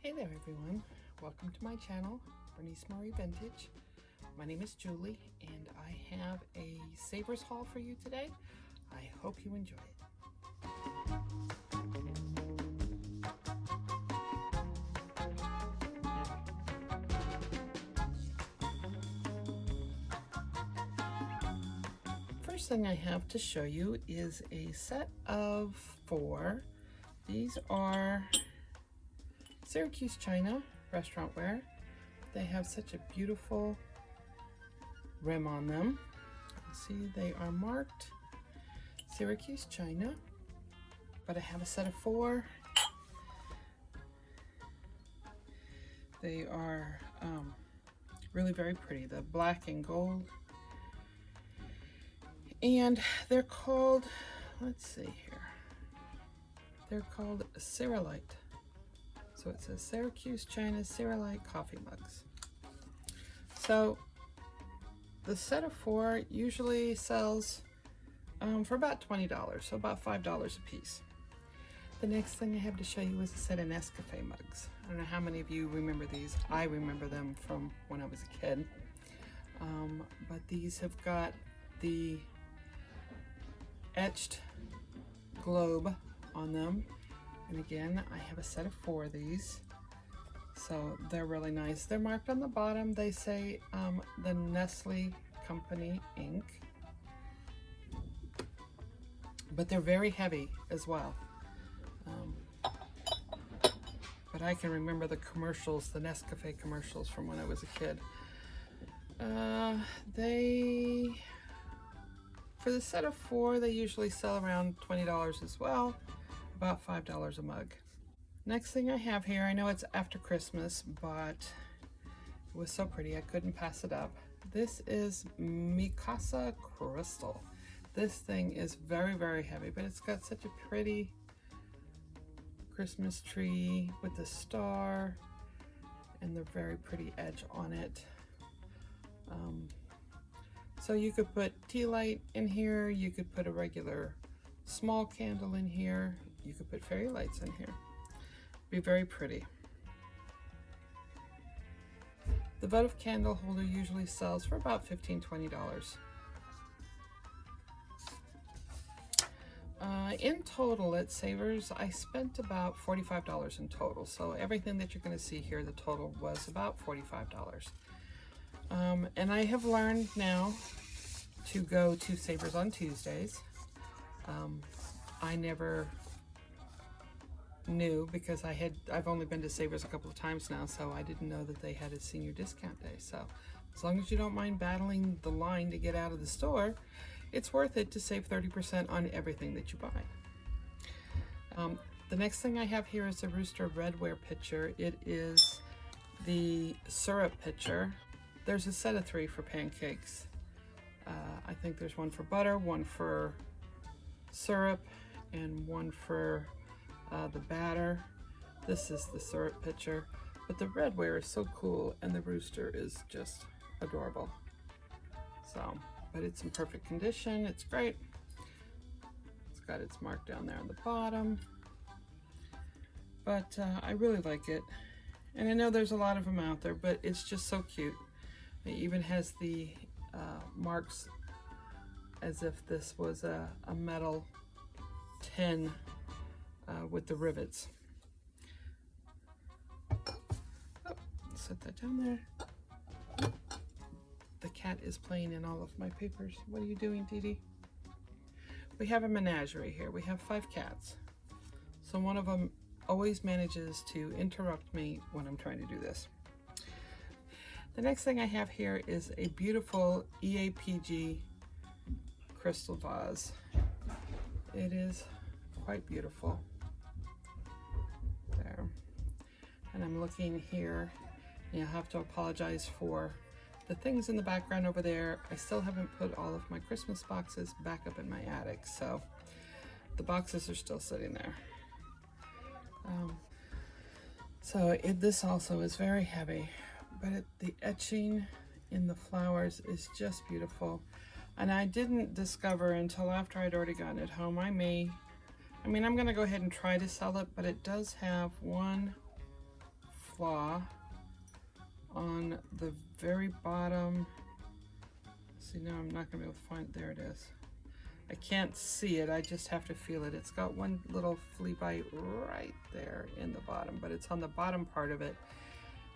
Hey there everyone, welcome to my channel, Bernice Marie Vintage. My name is Julie and I have a Savers haul for you today. I hope you enjoy it. First thing I have to show you is a set of 4. These are Syracuse China restaurant wear. They have such a beautiful rim on them. See, they are marked Syracuse China, but I have a set of 4. They are really very pretty, the black and gold. And they're called, let's see here, they're called Cyrillite. So it says Syracuse China Cyrillite coffee mugs. So the set of 4 usually sells for about $20, so about $5 a piece. The next thing I have to show you is a set of Nescafe mugs. I don't know how many of you remember these. I remember them from when I was a kid. But these have got the etched globe on them. And again, I have a set of 4 of these, so they're really nice. They're marked on the bottom. They say the Nestle Company Inc. But they're very heavy as well. But I can remember the commercials, the Nescafe commercials from when I was a kid. For the set of 4, they usually sell around $20 as well. About $5 a mug. Next thing I have here, I know it's after Christmas, but it was so pretty I couldn't pass it up. This is Mikasa Crystal. This thing is very, very heavy, but it's got such a pretty Christmas tree with the star and the very pretty edge on it. So you could put tea light in here, you could put a regular small candle in here, you could put fairy lights in here. Be very pretty. The votive candle holder usually sells for about $15–20. In total at Savers, I spent about $45 in total. So everything that you're going to see here, the total was about $45. And I have learned now to go to Savers on Tuesdays. I never knew because I've only been to Savers a couple of times now, so I didn't know that they had a senior discount day. So as long as you don't mind battling the line to get out of the store, it's worth it to save 30% on everything that you buy. The next thing I have here is a Rooster redware pitcher. It is the syrup pitcher. There's a set of 3 for pancakes. I think there's one for butter, one for syrup, and one for the batter. This is the syrup pitcher, but the redware is so cool and the Rooster is just adorable. So, but it's in perfect condition. It's great. It's got its mark down there on the bottom, but I really like it. And I know there's a lot of them out there, but it's just so cute. It even has the marks as if this was a metal tin with the rivets. Oh, set that down there. The cat is playing in all of my papers. What are you doing, Dee Dee? We have a menagerie here. We have 5 cats. So one of them always manages to interrupt me when I'm trying to do this. The next thing I have here is a beautiful EAPG crystal vase. It is quite beautiful. There. And I'm looking here, and you'll have to apologize for the things in the background over there. I still haven't put all of my Christmas boxes back up in my attic, so the boxes are still sitting there. This also is very heavy, but the etching in the flowers is just beautiful. And I didn't discover until after I'd already gotten it home. I'm going to go ahead and try to sell it, but it does have 1, flaw on the very bottom. See, now I'm not gonna be able to find it. There it is. I can't see it, I just have to feel it. It's got one little flea bite right there in the bottom, but it's on the bottom part of it,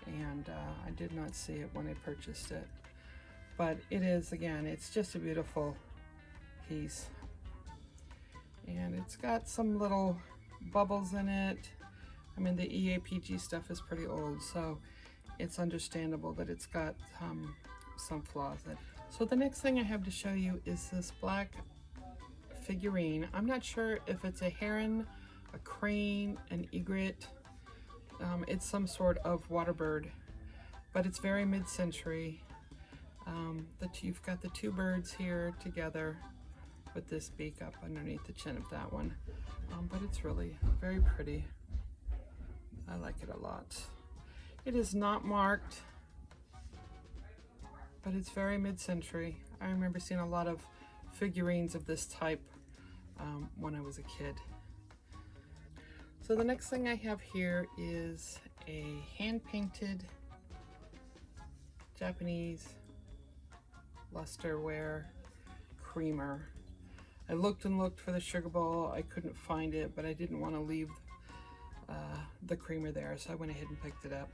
and I did not see it when I purchased it. But it is, again, it's just a beautiful piece. And it's got some little bubbles in it. I mean, the EAPG stuff is pretty old, so it's understandable that it's got some flaws in it. So the next thing I have to show you is this black figurine. I'm not sure if it's a heron, a crane, an egret. It's some sort of water bird, but it's very mid-century. You've got the two birds here together with this beak up underneath the chin of that one. But it's really very pretty. I like it a lot. It is not marked, but it's very mid-century. I remember seeing a lot of figurines of this type when I was a kid. So the next thing I have here is a hand-painted Japanese lusterware creamer. I looked and looked for the sugar bowl. I couldn't find it, but I didn't want to leave the creamer there, so I went ahead and picked it up.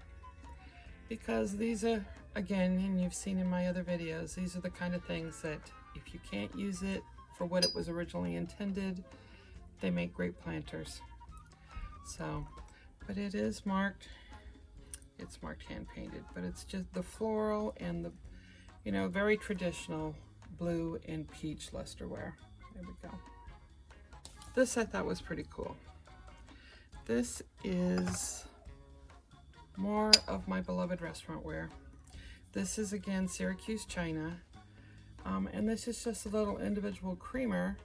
Because these are, again, and you've seen in my other videos, these are the kind of things that if you can't use it for what it was originally intended, they make great planters. So, but it is marked, it's marked hand painted, but it's just the floral and the, you know, very traditional blue and peach lusterware. There we go. This I thought was pretty cool. This is more of my beloved restaurant wear. This is again Syracuse China, and this is just a little individual creamer.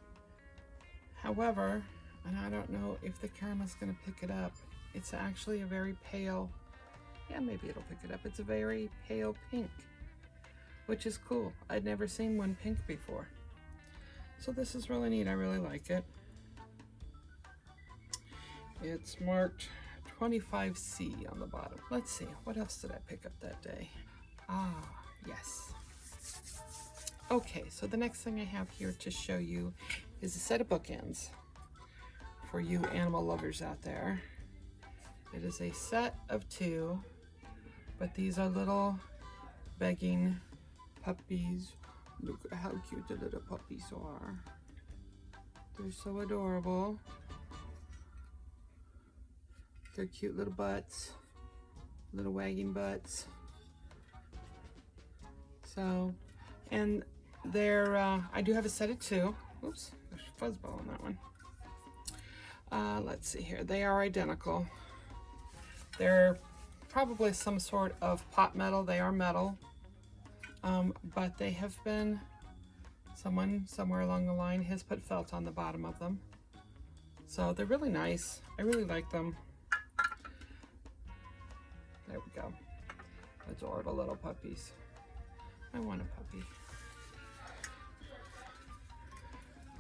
However, and I don't know if the camera's going to pick it up, it's actually a very pale, yeah, maybe it'll pick it up. It's a very pale pink, which is cool. I'd never seen one pink before. So this is really neat. I really like it. It's marked 25C on the bottom. Let's see, what else did I pick up that day? Ah, yes. Okay, so the next thing I have here to show you is a set of bookends for you animal lovers out there. It is a set of 2, but these are little begging puppies. Look at how cute the little puppies are. They're so adorable. They're cute little butts, little wagging butts. So, and they're, I do have a set of 2. Oops, there's a fuzzball on that one. Let's see here. They are identical. They're probably some sort of pot metal. They are metal, but they have been, someone somewhere along the line has put felt on the bottom of them. So they're really nice. I really like them. There we go. Adorable little puppies. I want a puppy.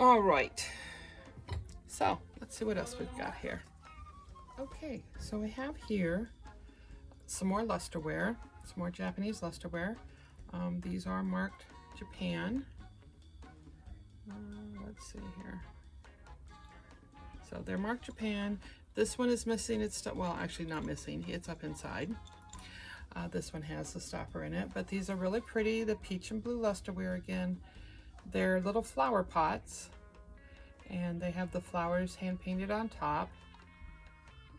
All right. So let's see what else we've got here. Okay, so we have here some more lusterware, some more Japanese lusterware. These are marked Japan. Let's see here. So they're marked Japan. This one is missing its, well, actually not missing, it's up inside. This one has the stopper in it, but these are really pretty. The peach and blue lusterware again. They're little flower pots, and they have the flowers hand painted on top.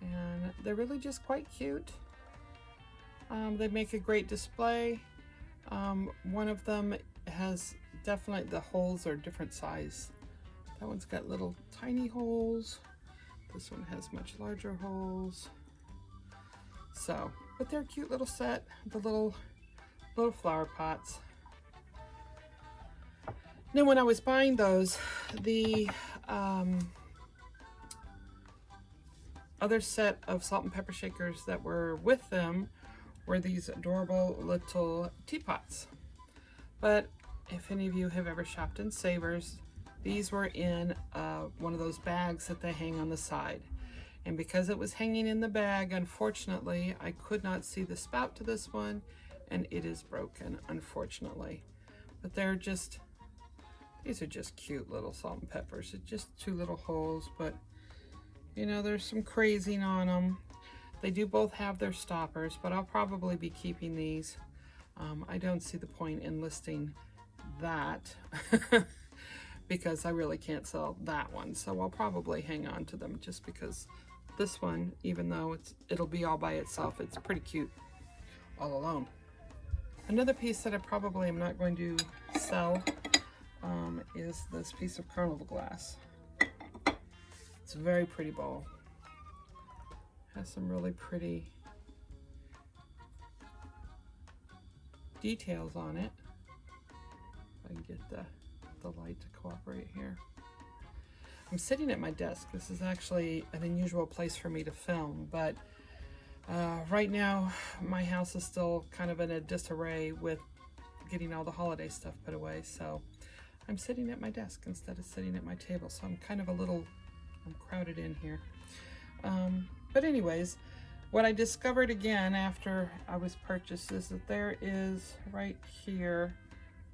And they're really just quite cute. They make a great display. One of them has definitely, the holes are different size. That one's got little tiny holes. This one has much larger holes. So, but they're a cute little set, the little flower pots. Now when I was buying those, the other set of salt and pepper shakers that were with them were these adorable little teapots. But if any of you have ever shopped in Savers, these were in one of those bags that they hang on the side. And because it was hanging in the bag, unfortunately, I could not see the spout to this one, and it is broken, unfortunately. But they're just, these are just cute little salt and peppers. It's just 2 little holes, but you know, there's some crazing on them. They do both have their stoppers, but I'll probably be keeping these. I don't see the point in listing that because I really can't sell that one. So I'll probably hang on to them just because this one, even though it'll be all by itself, it's pretty cute all alone. Another piece that I probably am not going to sell is this piece of carnival glass. It's a very pretty bowl. Has some really pretty details on it. If I can get the light to cooperate here. I'm sitting at my desk. This is actually an unusual place for me to film, but right now my house is still kind of in a disarray with getting all the holiday stuff put away, so I'm sitting at my desk instead of sitting at my table, so I'm kind of I'm crowded in here. But anyways, what I discovered again after I was purchased is that there is right here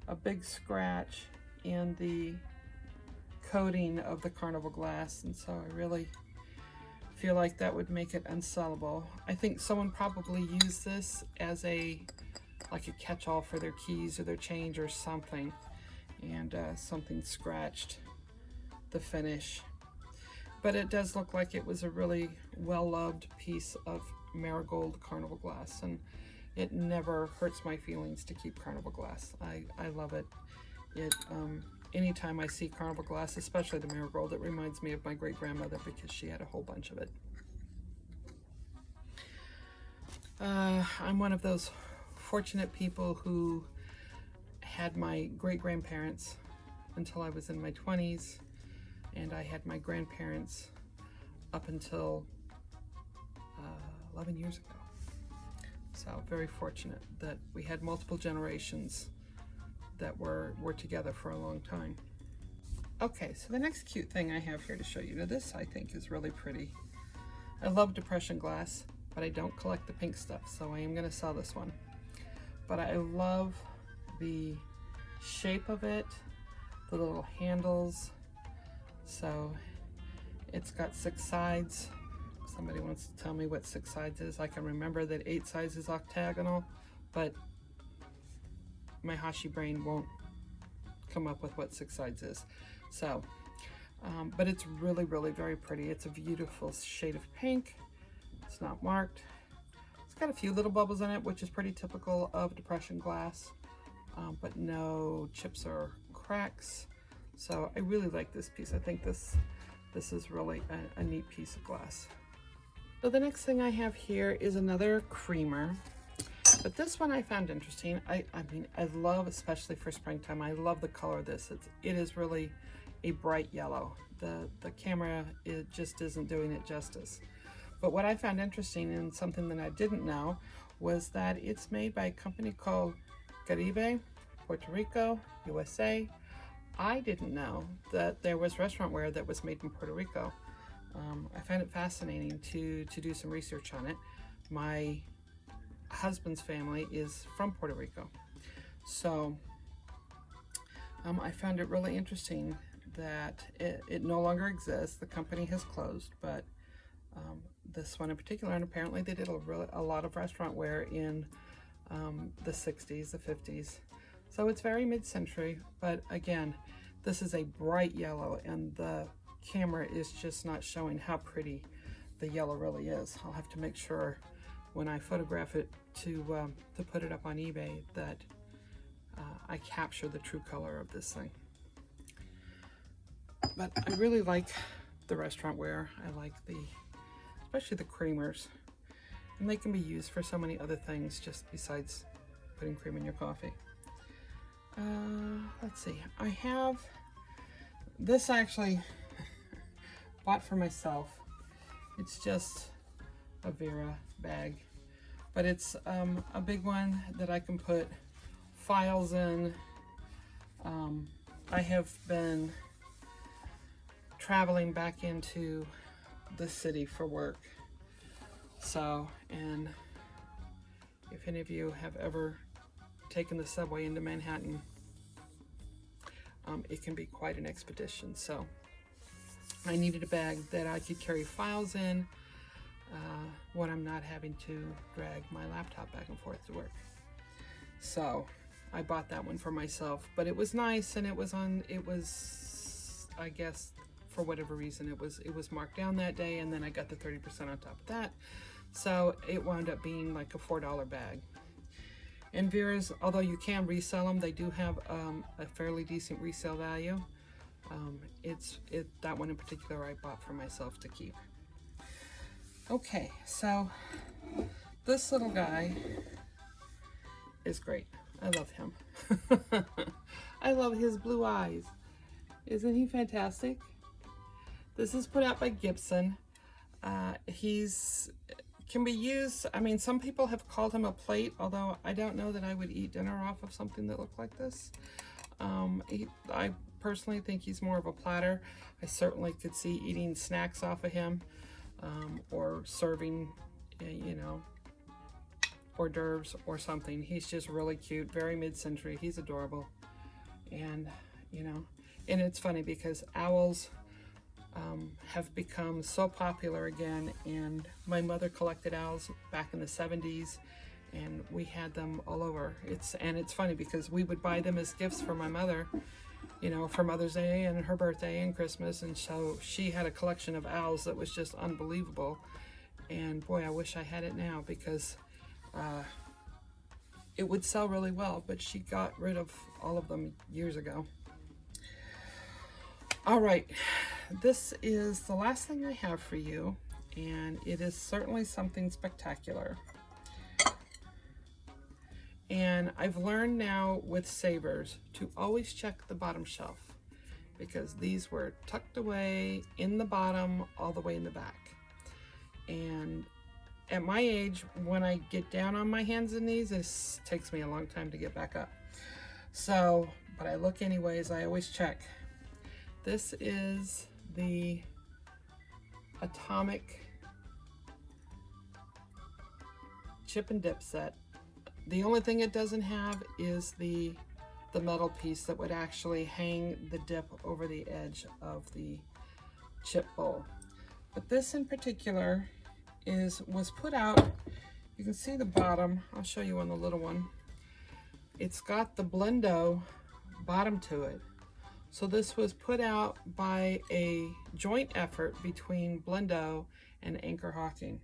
a big scratch in the coating of the carnival glass, and so I really feel like that would make it unsellable. I think someone probably used this as like a catch-all for their keys or their change or something, and something scratched the finish. But it does look like it was a really well-loved piece of marigold carnival glass, and it never hurts my feelings to keep carnival glass. I love it. Anytime I see carnival glass, especially the marigold, it reminds me of my great-grandmother because she had a whole bunch of it. I'm one of those fortunate people who had my great-grandparents until I was in my 20s, and I had my grandparents up until 11 years ago. So very fortunate that we had multiple generations that were together for a long time. Okay, so the next cute thing I have here to show you. Now this I think is really pretty. I love depression glass, but I don't collect the pink stuff, so I am going to sell this one. But I love the shape of it, the little handles. So it's got 6 sides. If somebody wants to tell me what 6 sides is, I can remember that 8 sides is octagonal, but my Hashi brain won't come up with what 6 sides is. So, but it's really, really very pretty. It's a beautiful shade of pink. It's not marked. It's got a few little bubbles in it, which is pretty typical of depression glass, but no chips or cracks. So I really like this piece. I think this is really a neat piece of glass. So the next thing I have here is another creamer, but this one I found interesting. I mean, I love, especially for springtime, I love the color of this. It is really a bright yellow. The camera, it just isn't doing it justice. But what I found interesting, and something that I didn't know, was that it's made by a company called Caribe, Puerto Rico, USA. I didn't know that there was restaurantware that was made in Puerto Rico. I find it fascinating to do some research on it. My husband's family is from Puerto Rico, so I found it really interesting that it no longer exists. The company has closed, but this one in particular, and apparently they did a lot of restaurantware in the 60s, the 50s. So it's very mid-century, but again, this is a bright yellow, and the camera is just not showing how pretty the yellow really is. I'll have to make sure when I photograph it to put it up on eBay that I capture the true color of this thing. But I really like the restaurantware. I like especially the creamers, and they can be used for so many other things just besides putting cream in your coffee. Let's see, I have this actually bought for myself. It's just a Vera bag, but it's a big one that I can put files in. I have been traveling back into the city for work. So, and if any of you have ever taken the subway into Manhattan, it can be quite an expedition. So I needed a bag that I could carry files in when I'm not having to drag my laptop back and forth to work. So I bought that one for myself, but it was nice, and it was, I guess, for whatever reason, it was marked down that day, and then I got the 30% on top of that. So it wound up being like a $4 bag. And Vera's, although you can resell them, they do have a fairly decent resale value. That one in particular I bought for myself to keep. Okay, so this little guy is great. I love him. I love his blue eyes. Isn't he fantastic? This is put out by Gibson. Can be used, I mean, some people have called him a plate, although I don't know that I would eat dinner off of something that looked like this. I personally think he's more of a platter. I certainly could see eating snacks off of him, or serving, you know, hors d'oeuvres or something. He's just really cute, very mid-century. He's adorable. And, you know, and it's funny because owls have become so popular again, and my mother collected owls back in the 70s, and we had them all over. It's funny because we would buy them as gifts for my mother, you know, for Mother's Day and her birthday and Christmas, and so she had a collection of owls that was just unbelievable. And boy, I wish I had it now, because it would sell really well, but she got rid of all of them years ago. All right, this is the last thing I have for you, and it is certainly something spectacular. And I've learned now with savers to always check the bottom shelf, because these were tucked away in the bottom all the way in the back. And at my age, when I get down on my hands and knees, it takes me a long time to get back up. So, but I look anyways, I always check. This is the Atomic chip and dip set. The only thing it doesn't have is the metal piece that would actually hang the dip over the edge of the chip bowl. But this in particular was put out. You can see the bottom. I'll show you on the little one. It's got the Blendo bottom to it. So this was put out by a joint effort between Blendo and Anchor Hawking.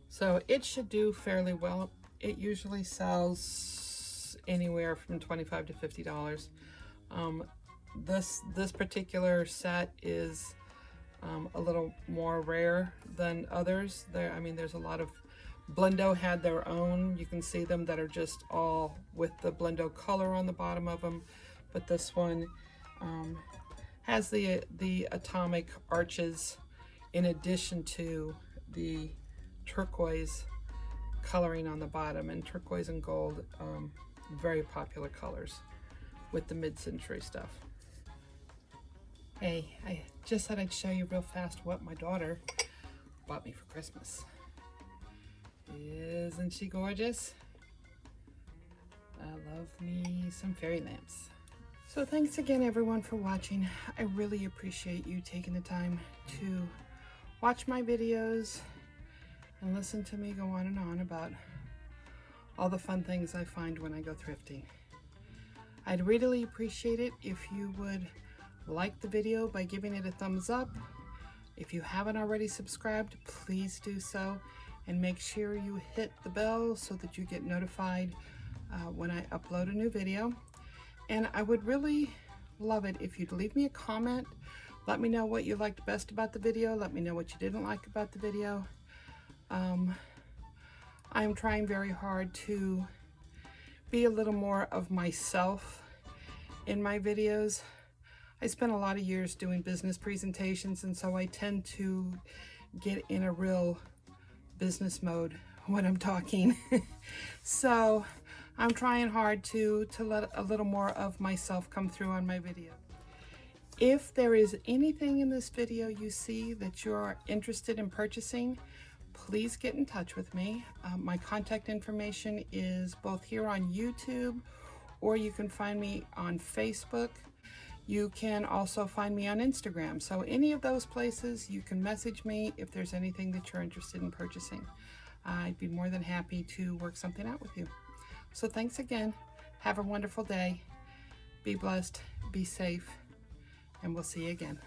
So it should do fairly well. It usually sells anywhere from $25 to $50. This particular set is a little more rare than others. There's a lot of, Blendo had their own. You can see them that are just all with the Blendo color on the bottom of them, but this one has the atomic arches in addition to the turquoise coloring on the bottom, and turquoise and gold, very popular colors with the mid-century stuff. Hey, I just thought I'd show you real fast what my daughter bought me for Christmas. Isn't she gorgeous? I love me some fairy lamps. So thanks again everyone for watching. I really appreciate you taking the time to watch my videos and listen to me go on and on about all the fun things I find when I go thrifting. I'd really appreciate it if you would like the video by giving it a thumbs up. If you haven't already subscribed, please do so, and make sure you hit the bell so that you get notified when I upload a new video. And I would really love it if you'd leave me a comment. Let me know what you liked best about the video. Let me know what you didn't like about the video. I'm trying very hard to be a little more of myself in my videos. I spent a lot of years doing business presentations, and so I tend to get in a real business mode when I'm talking. So I'm trying hard to let a little more of myself come through on my video. If there is anything in this video you see that you're interested in purchasing, please get in touch with me. My contact information is both here on YouTube, or you can find me on Facebook. You can also find me on Instagram. So any of those places, you can message me if there's anything that you're interested in purchasing. I'd be more than happy to work something out with you. So thanks again. Have a wonderful day. Be blessed, be safe, and we'll see you again.